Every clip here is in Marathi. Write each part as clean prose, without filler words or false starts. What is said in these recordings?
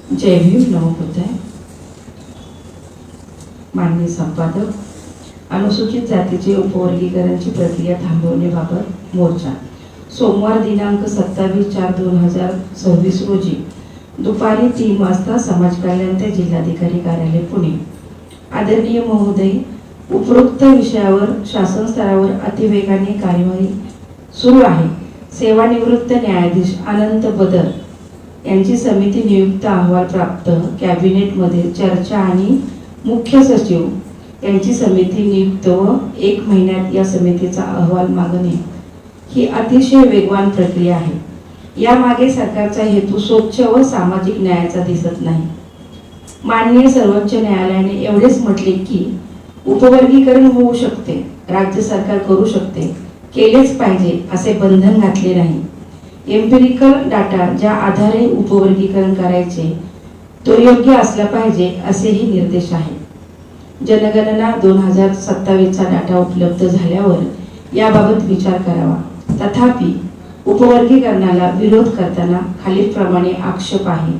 जय भीम नमोबुद्धाय. माननीय संपादक, अनुसूचित जातीचे उपवर्गीकरणची प्रक्रिया थांबवण्याबाबत मोर्चा सोमवार दिनांक 27/4/2026 रोजी दुपारी 3 वाजता समाज कल्याण ते जिल्हाधिकारी कार्यालय पुणे. आदरणीय महोदय, उपरोक्त विषयावर शासन स्तरावर अतिवेगाने कार्यवाही सुरू आहे. सेवानिवृत्त न्यायाधीश अनंत बदर यांची समिती नियुक्त अहवाल प्राप्त कॅबिनेटमध्ये चर्चा आणि मुख्य सचिव यांची समिती नियुक्त व 1 महिन्यात या समितीचा अहवाल मागणे ही अतिशय वेगवान प्रक्रिया आहे. यामागे सरकारचा हेतू स्वच्छ व सामाजिक न्यायाचा दिसत नाही. माननीय सर्वोच्च न्यायालयाने एवढेच म्हटले की उपवर्गीकरण होऊ शकते, राज्य सरकार करू शकते, केलेच पाहिजे असे बंधन घातले नाही. एम्पिरिकल डाटा ज्या आधारे उपवर्गीकरण करायचे तो योग्य असला पाहिजे असेही निर्देश आहे. जनगणना 2027चा डाटा उपलब्ध झाल्यावर याबाबत विचार करावा. तथापि उपवर्गीकरणाला विरोध करताना खालीलप्रमाणे आक्षेप आहे.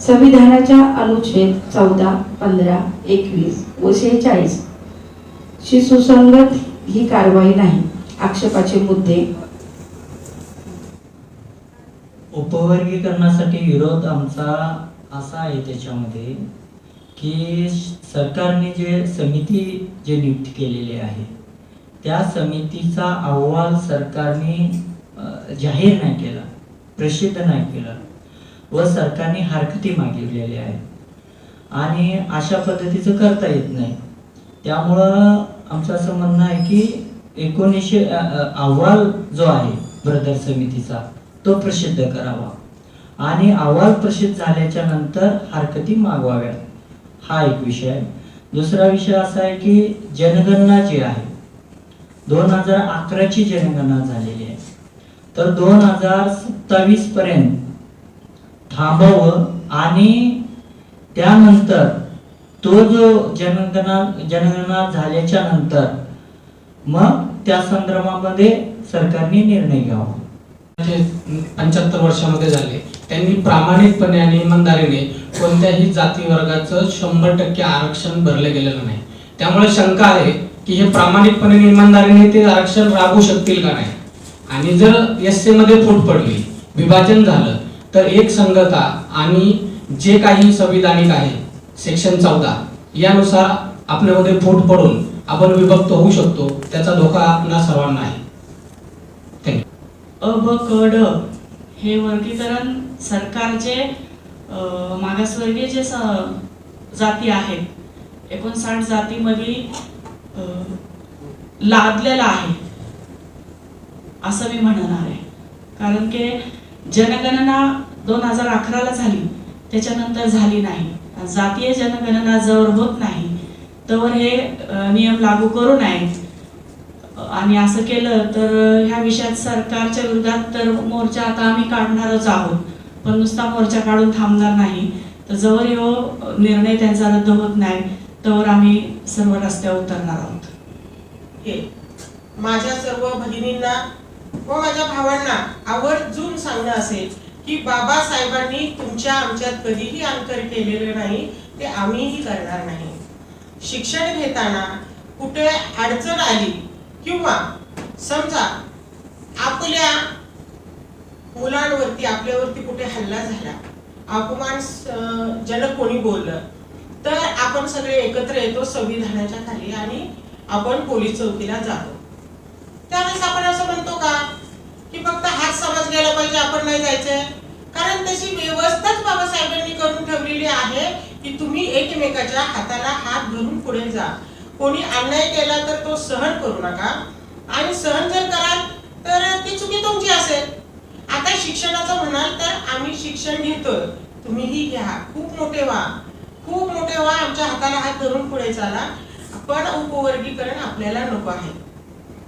संविधानाच्या अनुच्छेद 14, 15, 21 व 46 शी सुसंगत ही कारवाई नाही. आक्षेपाचे मुद्दे: उपवर्गीकरणासाठी विरोध आमचा असा आहे त्याच्यामध्ये की सरकारने जे समिती नियुक्त केलेली आहे त्या समितीचा अहवाल सरकारने जाहीर नाही केला, प्रसिद्ध नाही केला व सरकारने हरकती मागितलेल्या आहेत आणि अशा पद्धतीचं करता येत नाही. त्यामुळं आमचं असं म्हणणं आहे की 1900 अहवाल जो आहे ब्रदर समितीचा तो प्रसिद्ध करावा आणि अहवाल प्रसिद्ध झाल्याच्या नंतर हरकती मागवाव्यात. हा एक विषय आहे. दुसरा विषय असा आहे की जनगणना जी आहे 2011ची जनगणना झालेली आहे, तर 2027 पर्यंत थांबवं आणि त्यानंतर तो जो जनगणना झाल्याच्या नंतर मग त्या संदर्भामध्ये सरकारने निर्णय घ्यावा. 75 वर्षामध्ये झाले. त्यांनी प्रामाणिकपणे आणि इमानदारीने कोणत्याही जाती वर्गाचं 100% आरक्षण भरले गेलेलं नाही. त्यामुळे शंका आहे की हे प्रामाणिकपणे आणि इमानदारीने ते आरक्षण राबवू शकतील का नाही. आणि जर एससी मध्ये फूट पडली, विभाजन झालं, तर एक संघता आणि जे काही संविधानिक आहे सेक्शन 14 यानुसार आपल्यामध्ये फूट पडून आपण विभक्त होऊ शकतो. त्याचा धोका आपल्या सर्वांना आहे. अ, ब, क, ड हे वर्गीकरण सरकारचे मागासवर्गीय जे जाती आहेत 59 जातीमध्ये लादलेला आहे असं मी म्हणणार आहे. कारण की जनगणना 2011ला झाली, त्याच्यानंतर झाली नाही. जातीय जनगणना जवळ होत नाही तोवर हे नियम लागू करू नये. आणि असं केलं तर ह्या विषयात सरकारच्या विरोधात तर मोर्चा आता आम्ही काढणारच आहोत, पण नुसता मोर्चा काढून थांबणार नाही. तर जवळ हो निर्णय त्यांचा रद्द होत नाही तोवर आम्ही सर्व रस्त्यावर उतरणार आहोत. हे माझ्या सर्व भगिनींना व माझ्या भावांना आवर्जून सांगणं असेल की बाबासाहेबांनी तुमच्या आमच्यात कधीही अंतर केलेलं नाही, ते आम्हीही करणार नाही. शिक्षण घेताना कुठे अडचण आली किंवा समजा आपल्या मुलांवरती आपल्यावरती कुठे हल्ला झाला, अपमानजनक कोणी बोललं, तर आपण सगळे एकत्र येतो संविधानाच्या खाली आणि आपण पोलीस चौकीला जातो. त्यावेळेस आपण असं म्हणतो का की फक्त हात समाज गेला पाहिजे, आपण नाही जायचंय? कारण तशी व्यवस्थाच बाबासाहेबांनी करून ठेवलेली आहे की तुम्ही एकमेकाच्या हाताला हात धरून पुढे जा. कोणी अन्याय केला तर तो सहन करू नका आणि सहन जर कराल तर ती चुकी तुमची असेल. आता शिक्षणाचं म्हणाल तर आम्ही शिक्षण घेतोय, तुम्हीही घ्या, खूप मोठे व्हा, खूप मोठे व्हा, आमच्या हाताला हात धरून पुढे चाला. पण उपवर्गीकरण आपल्याला नको आहे.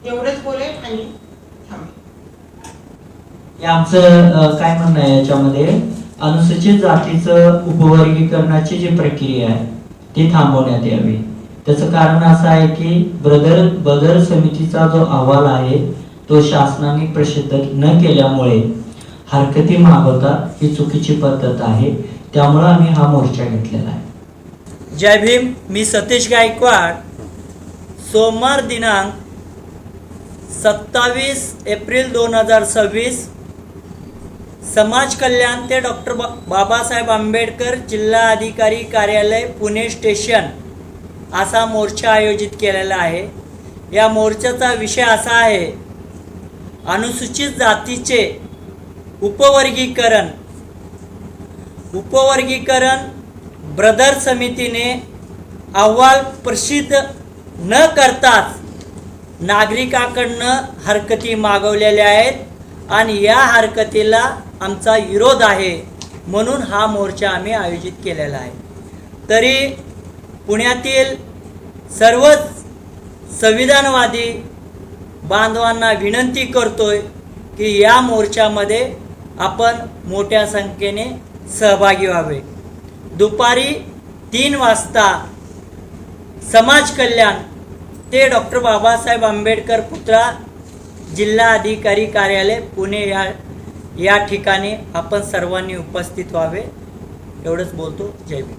एवढंच बोलेल आणि थांबेल. आमचं काय म्हणणं आहे याच्यामध्ये, अनुसूचित जातीचं उपवर्गीकरणाची जी प्रक्रिया आहे ती थांबवण्यात यावी. त्याचं कारण असं आहे की बदर समितीचा जो अहवाल आहे तो शासनाने प्रसिद्ध न केल्यामुळे हरकती मागवतात ही चुकीची पद्धत आहे. त्यामुळं आम्ही हा मोर्चा घेतलेला आहे. जय भीम. मी सतीश गायकवाड. सोमवार दिनांक 27 एप्रिल 2026 समाज कल्याण ते डॉक्टर बाबासाहेब आंबेडकर जिल्हा अधिकारी कार्यालय पुणे स्टेशन असा मोर्चा आयोजित केलेला आहे. या मोर्चाचा विषय असा आहे, अनुसूचित जातीचे उपवर्गीकरण ब्रदर समितीने अहवाल प्रसिद्ध न करताच नागरिकांकडनं हरकती मागवलेल्या आहेत आणि या हरकतीला आमचा विरोध आहे, म्हणून हा मोर्चा आम्ही आयोजित केलेला आहे. तरी पुण्यातील सर्वच संविधानवादी बांधवांना विनंती करतोय की या मोर्चामध्ये आपण मोठ्या संख्येने सहभागी व्हावे. दुपारी 3 वाजता समाज कल्याण ते डॉक्टर बाबासाहेब आंबेडकर पुतळा जिल्हा अधिकारी कार्यालय पुणे या ठिकाणी आपण सर्वांनी उपस्थित व्हावे. एवढंच बोलतो. जय भीम.